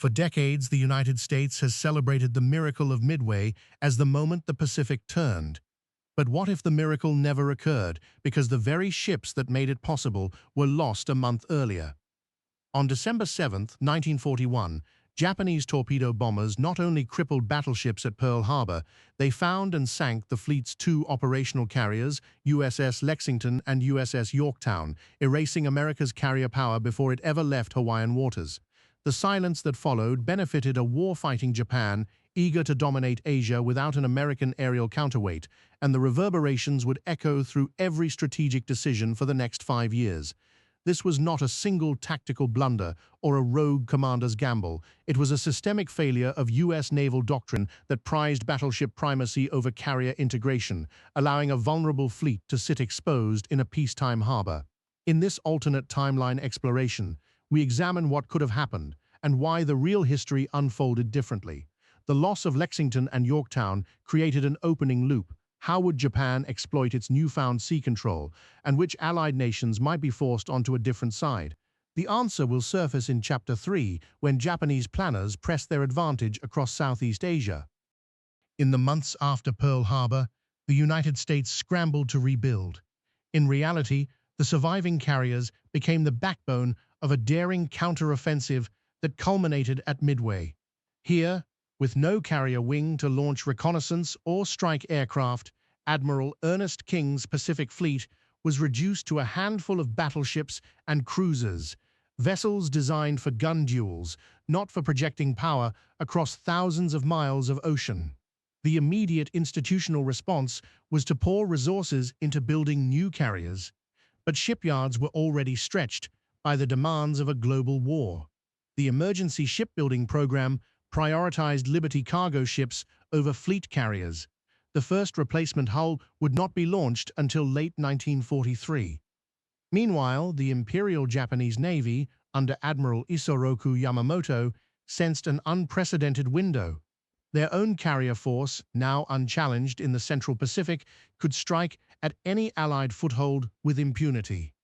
For decades, the United States has celebrated the miracle of Midway as the moment the Pacific turned. But what if the miracle never occurred because the very ships that made it possible were lost a month earlier? On December 7, 1941, Japanese torpedo bombers not only crippled battleships at Pearl Harbor, they found and sank the fleet's two operational carriers, USS Lexington and USS Yorktown, erasing America's carrier power before it ever left Hawaiian waters. The silence that followed benefited a war-fighting Japan eager to dominate Asia without an American aerial counterweight, and the reverberations would echo through every strategic decision for the next 5 years. This was not a single tactical blunder or a rogue commander's gamble. It was a systemic failure of U.S. naval doctrine that prized battleship primacy over carrier integration, allowing a vulnerable fleet to sit exposed in a peacetime harbor. In this alternate timeline exploration, we examine what could have happened and why the real history unfolded differently. The loss of Lexington and Yorktown created an opening loop. How would Japan exploit its newfound sea control, and which allied nations might be forced onto a different side? The answer will surface in Chapter 3 when Japanese planners press their advantage across Southeast Asia. In the months after Pearl Harbor, the United States scrambled to rebuild. In reality, the surviving carriers became the backbone of a daring counteroffensive that culminated at Midway. Here, with no carrier wing to launch reconnaissance or strike aircraft, Admiral Ernest King's Pacific Fleet was reduced to a handful of battleships and cruisers, vessels designed for gun duels, not for projecting power across thousands of miles of ocean. The immediate institutional response was to pour resources into building new carriers, but shipyards were already stretched by the demands of a global war. The emergency shipbuilding program prioritized Liberty cargo ships over fleet carriers. The first replacement hull would not be launched until late 1943. Meanwhile, the Imperial Japanese Navy, under Admiral Isoroku Yamamoto, sensed an unprecedented window. Their own carrier force, now unchallenged in the Central Pacific, could strike at any Allied foothold with impunity.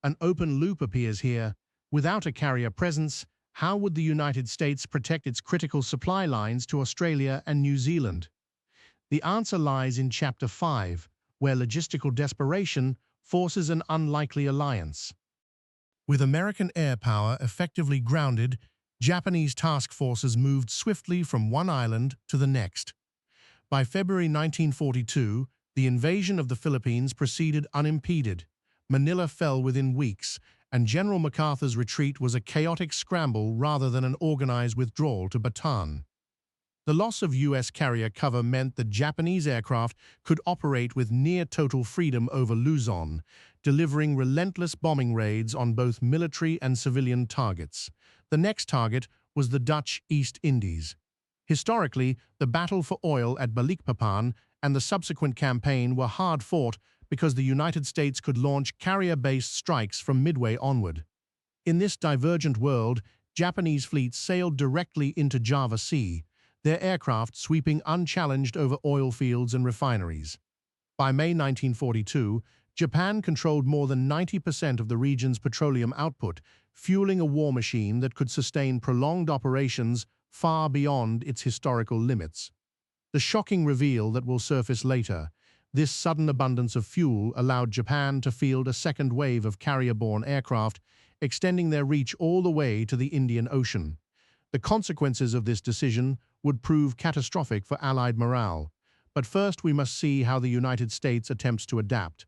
An open loop appears here. Without a carrier presence, how would the United States protect its critical supply lines to Australia and New Zealand? The answer lies in Chapter 5, where logistical desperation forces an unlikely alliance. With American air power effectively grounded, Japanese task forces moved swiftly from one island to the next. By February 1942, the invasion of the Philippines proceeded unimpeded. Manila fell within weeks, and General MacArthur's retreat was a chaotic scramble rather than an organized withdrawal to Bataan. The loss of U.S. carrier cover meant that Japanese aircraft could operate with near-total freedom over Luzon, delivering relentless bombing raids on both military and civilian targets. The next target was the Dutch East Indies. Historically, the battle for oil at Balikpapan and the subsequent campaign were hard fought because the United States could launch carrier-based strikes from Midway onward. In this divergent world, Japanese fleets sailed directly into Java Sea, their aircraft sweeping unchallenged over oil fields and refineries. By May 1942, Japan controlled more than 90% of the region's petroleum output, fueling a war machine that could sustain prolonged operations far beyond its historical limits. The shocking reveal that will surface later: this sudden abundance of fuel allowed Japan to field a second wave of carrier-borne aircraft, extending their reach all the way to the Indian Ocean. The consequences of this decision would prove catastrophic for Allied morale. But first, we must see how the United States attempts to adapt.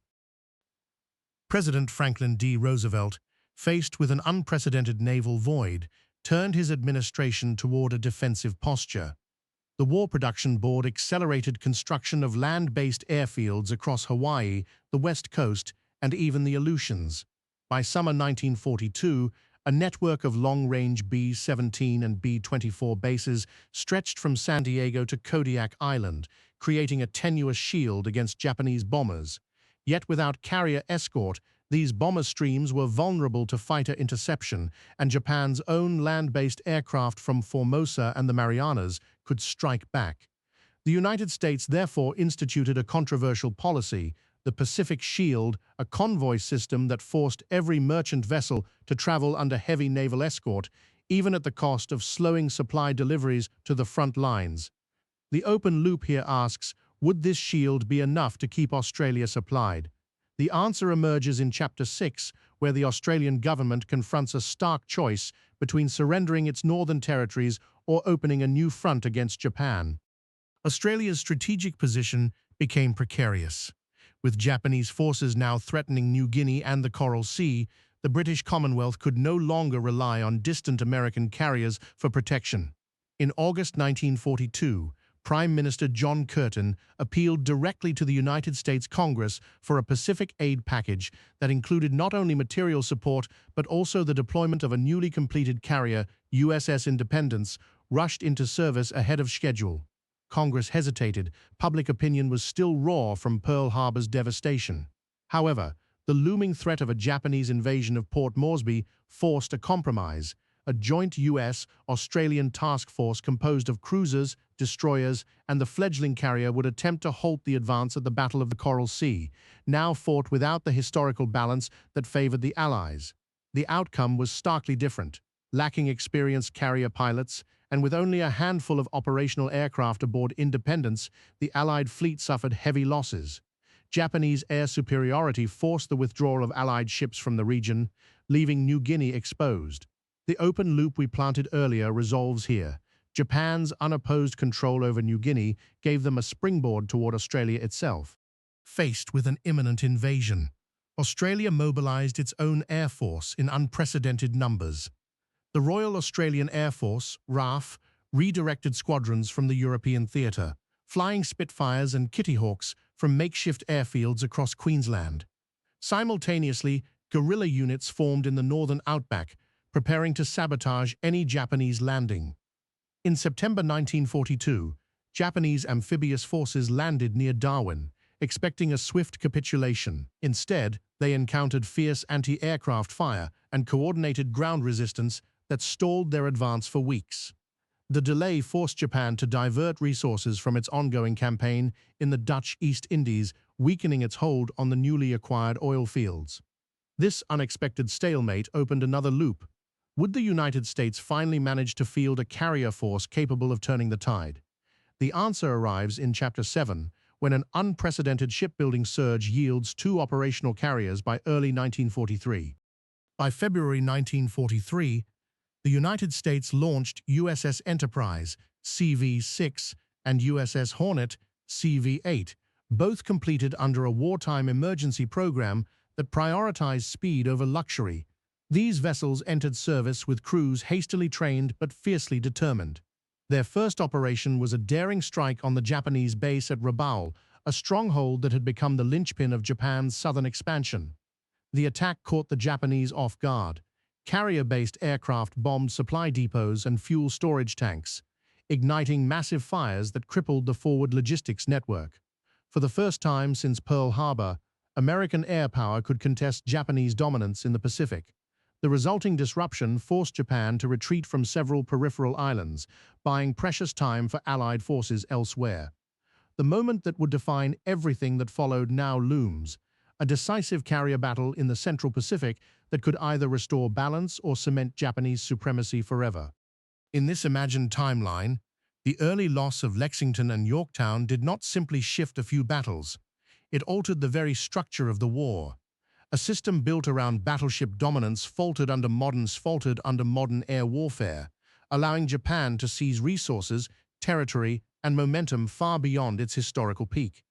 President Franklin D. Roosevelt, faced with an unprecedented naval void, turned his administration toward a defensive posture. The War Production Board accelerated construction of land-based airfields across Hawaii, the West Coast, and even the Aleutians. By summer 1942, a network of long-range B-17 and B-24 bases stretched from San Diego to Kodiak Island, creating a tenuous shield against Japanese bombers. Yet without carrier escort, these bomber streams were vulnerable to fighter interception, and Japan's own land-based aircraft from Formosa and the Marianas could strike back. The United States therefore instituted a controversial policy: the Pacific Shield, a convoy system that forced every merchant vessel to travel under heavy naval escort, even at the cost of slowing supply deliveries to the front lines. The open loop here asks, would this shield be enough to keep Australia supplied? The answer emerges in Chapter 6, where the Australian government confronts a stark choice between surrendering its northern territories or opening a new front against Japan. Australia's strategic position became precarious. With Japanese forces now threatening New Guinea and the Coral Sea, the British Commonwealth could no longer rely on distant American carriers for protection. In August 1942, Prime Minister John Curtin appealed directly to the United States Congress for a Pacific aid package that included not only material support but also the deployment of a newly completed carrier, USS Independence, rushed into service ahead of schedule. Congress hesitated. Public opinion was still raw from Pearl Harbor's devastation. However, the looming threat of a Japanese invasion of Port Moresby forced a compromise. A joint US-Australian task force composed of cruisers, destroyers, and the fledgling carrier would attempt to halt the advance at the Battle of the Coral Sea, now fought without the historical balance that favored the Allies. The outcome was starkly different. Lacking experienced carrier pilots, and with only a handful of operational aircraft aboard Independence, the Allied fleet suffered heavy losses. Japanese air superiority forced the withdrawal of Allied ships from the region, leaving New Guinea exposed. The open loop we planted earlier resolves here. Japan's unopposed control over New Guinea gave them a springboard toward Australia itself. Faced with an imminent invasion, Australia mobilized its own air force in unprecedented numbers. The Royal Australian Air Force, RAF, redirected squadrons from the European theatre, flying Spitfires and Kitty Hawks from makeshift airfields across Queensland. Simultaneously, guerrilla units formed in the northern outback, preparing to sabotage any Japanese landing. In September 1942, Japanese amphibious forces landed near Darwin, expecting a swift capitulation. Instead, they encountered fierce anti-aircraft fire and coordinated ground resistance that stalled their advance for weeks. The delay forced Japan to divert resources from its ongoing campaign in the Dutch East Indies, weakening its hold on the newly acquired oil fields. This unexpected stalemate opened another loop. Would the United States finally manage to field a carrier force capable of turning the tide? The answer arrives in Chapter 7, when an unprecedented shipbuilding surge yields 2 operational carriers by early 1943. By February 1943, the United States launched USS Enterprise, CV-6, and USS Hornet, CV-8, both completed under a wartime emergency program that prioritized speed over luxury. These vessels entered service with crews hastily trained but fiercely determined. Their first operation was a daring strike on the Japanese base at Rabaul, a stronghold that had become the linchpin of Japan's southern expansion. The attack caught the Japanese off guard. Carrier-based aircraft bombed supply depots and fuel storage tanks, igniting massive fires that crippled the forward logistics network. For the first time since Pearl Harbor, American air power could contest Japanese dominance in the Pacific. The resulting disruption forced Japan to retreat from several peripheral islands, buying precious time for Allied forces elsewhere. The moment that would define everything that followed now looms, a decisive carrier battle in the Central Pacific that could either restore balance or cement Japanese supremacy forever. In this imagined timeline, the early loss of Lexington and Yorktown did not simply shift a few battles. It altered the very structure of the war. A system built around battleship dominance faltered under modern air warfare, allowing Japan to seize resources, territory, and momentum far beyond its historical peak.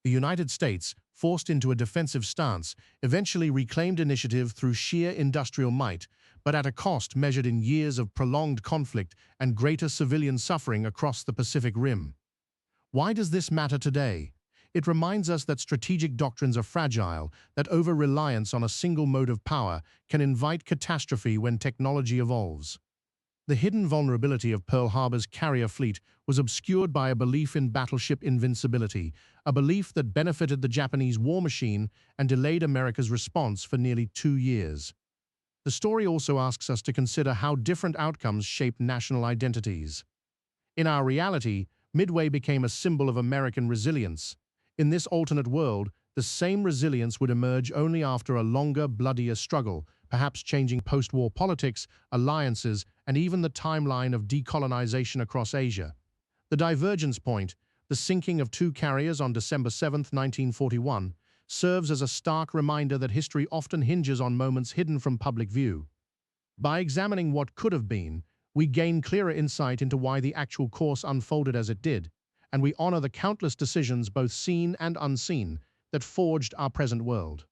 The United States, forced into a defensive stance, eventually reclaimed initiative through sheer industrial might, but at a cost measured in years of prolonged conflict and greater civilian suffering across the Pacific Rim. Why does this matter today? It reminds us that strategic doctrines are fragile, that over-reliance on a single mode of power can invite catastrophe when technology evolves. The hidden vulnerability of Pearl Harbor's carrier fleet was obscured by a belief in battleship invincibility, a belief that benefited the Japanese war machine and delayed America's response for nearly 2 years. The story also asks us to consider how different outcomes shape national identities. In our reality, Midway became a symbol of American resilience. In this alternate world, the same resilience would emerge only after a longer, bloodier struggle, perhaps changing post-war politics, alliances, and even the timeline of decolonization across Asia. The divergence point, the sinking of two carriers on December 7, 1941, serves as a stark reminder that history often hinges on moments hidden from public view. By examining what could have been, we gain clearer insight into why the actual course unfolded as it did, and we honor the countless decisions, both seen and unseen, that forged our present world.